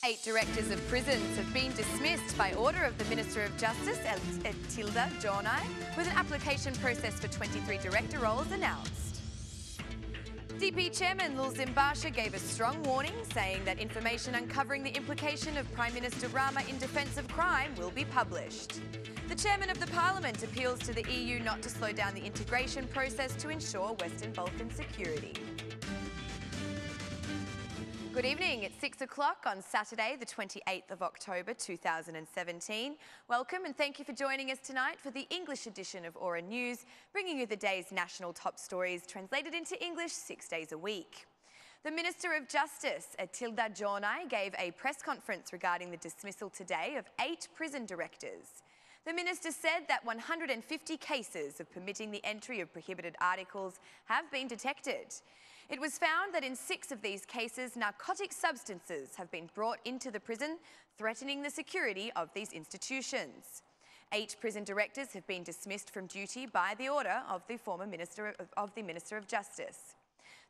8 directors of prisons have been dismissed by order of the Minister of Justice, Etilda Jornai, with an application process for 23 director roles announced. DP Chairman Basha gave a strong warning, saying that information uncovering the implication of Prime Minister Rama in defence of crime will be published. The Chairman of the Parliament appeals to the EU not to slow down the integration process to ensure Western Balkan security. Good evening. It's 6 o'clock on Saturday, the 28th of October 2017. Welcome and thank you for joining us tonight for the English edition of Aura News, bringing you the day's national top stories translated into English 6 days a week. The Minister of Justice, Etilda Jornai, gave a press conference regarding the dismissal today of 8 prison directors. The Minister said that 150 cases of permitting the entry of prohibited articles have been detected. It was found that in 6 of these cases, narcotic substances have been brought into the prison, threatening the security of these institutions. 8 prison directors have been dismissed from duty by the order of the former Minister of Justice.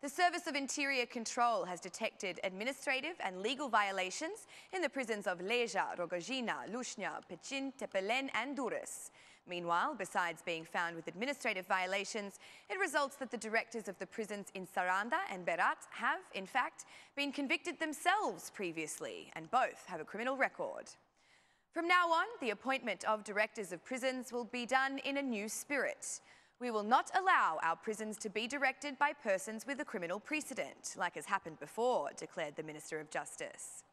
The Service of Interior Control has detected administrative and legal violations in the prisons of Leja, Rogojina, Lushnya, Pechin, Tepelen and Durrës. Meanwhile, besides being found with administrative violations, it results that the directors of the prisons in Saranda and Berat have, in fact, been convicted themselves previously, and both have a criminal record. From now on, the appointment of directors of prisons will be done in a new spirit. We will not allow our prisons to be directed by persons with a criminal precedent, like has happened before, declared the Minister of Justice.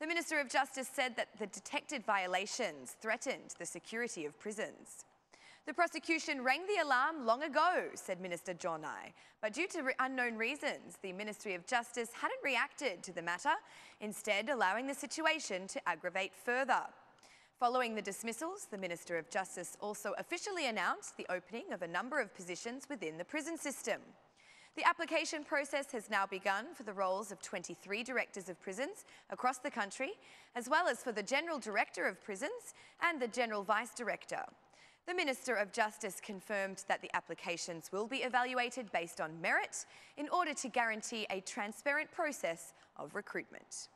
The Minister of Justice said that the detected violations threatened the security of prisons. The prosecution rang the alarm long ago, said Minister Jornai, but due to unknown reasons, the Ministry of Justice hadn't reacted to the matter, instead allowing the situation to aggravate further. Following the dismissals, the Minister of Justice also officially announced the opening of a number of positions within the prison system. The application process has now begun for the roles of 23 directors of prisons across the country, as well as for the General Director of Prisons and the General Vice Director. The Minister of Justice confirmed that the applications will be evaluated based on merit in order to guarantee a transparent process of recruitment.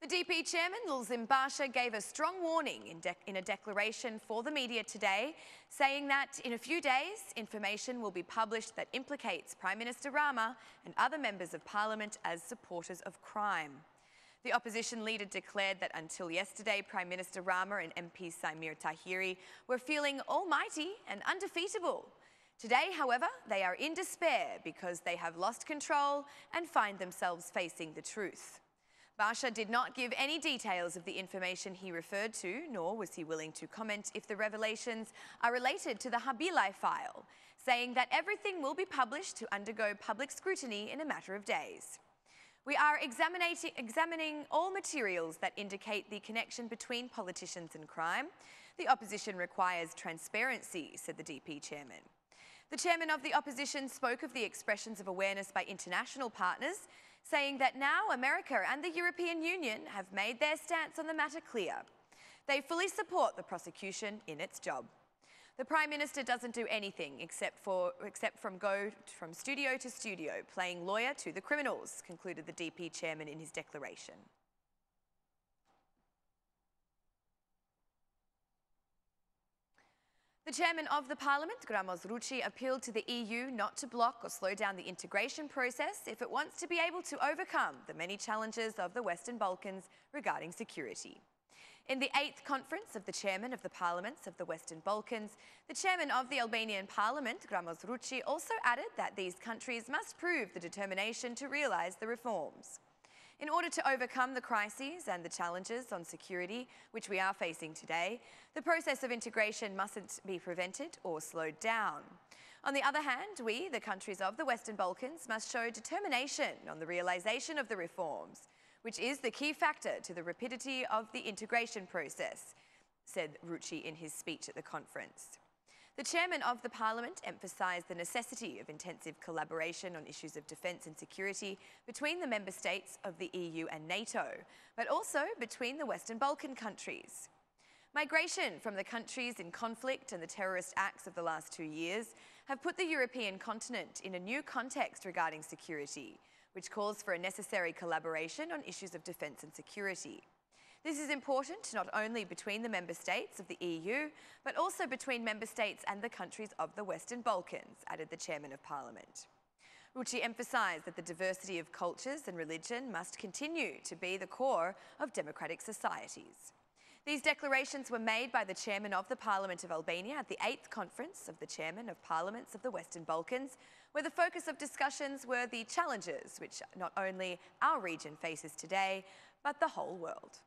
The DP Chairman, Basha, gave a strong warning in a declaration for the media today, saying that in a few days, information will be published that implicates Prime Minister Rama and other members of Parliament as supporters of crime. The opposition leader declared that until yesterday, Prime Minister Rama and MP Saimir Tahiri were feeling almighty and undefeatable. Today, however, they are in despair because they have lost control and find themselves facing the truth. Basha did not give any details of the information he referred to, nor was he willing to comment if the revelations are related to the Habilai file, saying that everything will be published to undergo public scrutiny in a matter of days. We are examining all materials that indicate the connection between politicians and crime. The opposition requires transparency, said the DP chairman. The chairman of the opposition spoke of the expressions of awareness by international partners, saying that now America and the European Union have made their stance on the matter clear. They fully support the prosecution in its job. The Prime Minister doesn't do anything except from go from studio to studio, playing lawyer to the criminals, concluded the DP chairman in his declaration. The chairman of the Parliament, Ruçi, appealed to the EU not to block or slow down the integration process if it wants to be able to overcome the many challenges of the Western Balkans regarding security. In the 8th conference of the chairman of the parliaments of the Western Balkans, the chairman of the Albanian Parliament, Ruçi, also added that these countries must prove the determination to realise the reforms. In order to overcome the crises and the challenges on security which we are facing today, the process of integration mustn't be prevented or slowed down. On the other hand, we, the countries of the Western Balkans, must show determination on the realisation of the reforms, which is the key factor to the rapidity of the integration process, said Ruçi in his speech at the conference. The chairman of the Parliament emphasised the necessity of intensive collaboration on issues of defence and security between the member states of the EU and NATO, but also between the Western Balkan countries. Migration from the countries in conflict and the terrorist acts of the last 2 years have put the European continent in a new context regarding security, which calls for a necessary collaboration on issues of defence and security. This is important not only between the member states of the EU, but also between member states and the countries of the Western Balkans, added the Chairman of Parliament. Ruçi emphasised that the diversity of cultures and religion must continue to be the core of democratic societies. These declarations were made by the Chairman of the Parliament of Albania at the 8th Conference of the Chairmen of Parliaments of the Western Balkans, where the focus of discussions were the challenges which not only our region faces today, but the whole world.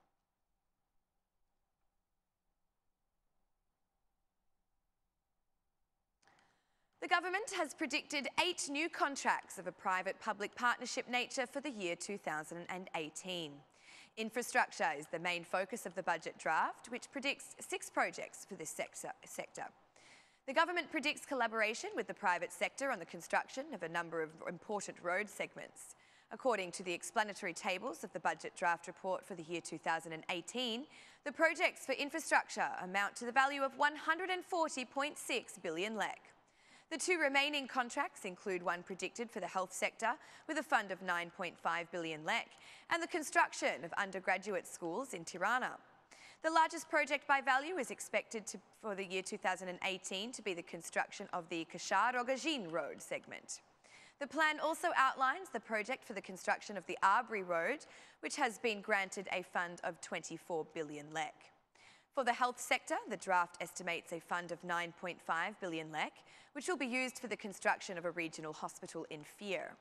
The government has predicted 8 new contracts of a private-public partnership nature for the year 2018. Infrastructure is the main focus of the budget draft, which predicts 6 projects for this sector. The government predicts collaboration with the private sector on the construction of a number of important road segments. According to the explanatory tables of the budget draft report for the year 2018, the projects for infrastructure amount to the value of 140.6 billion lek. The 2 remaining contracts include one predicted for the health sector with a fund of 9.5 billion lek and the construction of undergraduate schools in Tirana. The largest project by value is expected for the year 2018 to be the construction of the Kashar-Rogajin road segment. The plan also outlines the project for the construction of the Abri road, which has been granted a fund of 24 billion lek. For the health sector, the draft estimates a fund of 9.5 billion lek, which will be used for the construction of a regional hospital in Fier.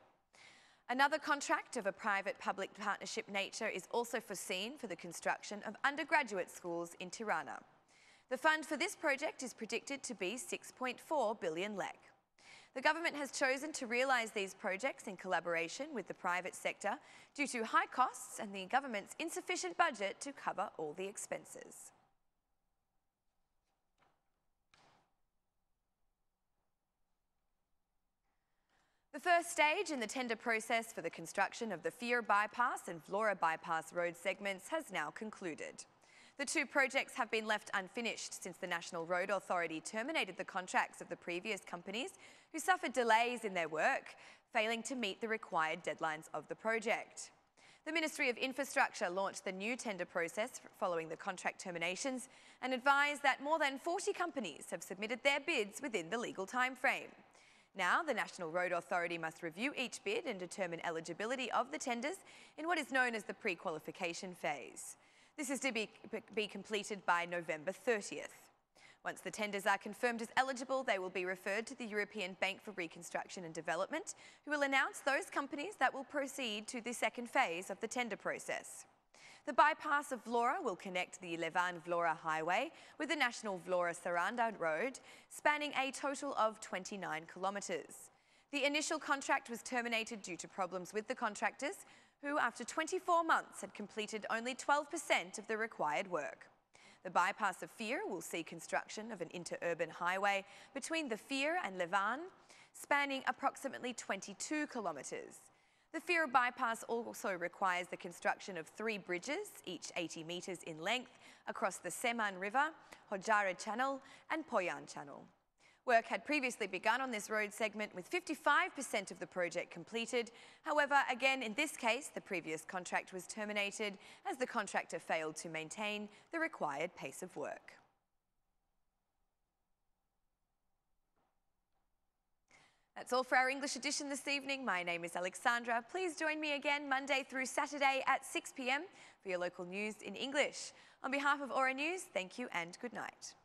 Another contract of a private-public partnership nature is also foreseen for the construction of undergraduate schools in Tirana. The fund for this project is predicted to be 6.4 billion lek. The government has chosen to realise these projects in collaboration with the private sector due to high costs and the government's insufficient budget to cover all the expenses. The first stage in the tender process for the construction of the Fier bypass and Vlora bypass road segments has now concluded. The 2 projects have been left unfinished since the National Road Authority terminated the contracts of the previous companies who suffered delays in their work, failing to meet the required deadlines of the project. The Ministry of Infrastructure launched the new tender process following the contract terminations and advised that more than 40 companies have submitted their bids within the legal timeframe. Now, the National Road Authority must review each bid and determine eligibility of the tenders in what is known as the pre-qualification phase. This is to be completed by November 30th. Once the tenders are confirmed as eligible, they will be referred to the European Bank for Reconstruction and Development, who will announce those companies that will proceed to the second phase of the tender process. The bypass of Vlora will connect the Levan-Vlora highway with the national Vlora-Saranda road, spanning a total of 29 kilometres. The initial contract was terminated due to problems with the contractors, who after 24 months had completed only 12% of the required work. The bypass of Fier will see construction of an interurban highway between the Fier and Levan, spanning approximately 22 kilometres. The Fier bypass also requires the construction of 3 bridges, each 80 metres in length, across the Seman River, Hojara Channel and Poyan Channel. Work had previously begun on this road segment with 55% of the project completed. However, again in this case, the previous contract was terminated as the contractor failed to maintain the required pace of work. That's all for our English edition this evening. My name is Alexandra. Please join me again Monday through Saturday at 6 p.m. for your local news in English. On behalf of Aura News, thank you and good night.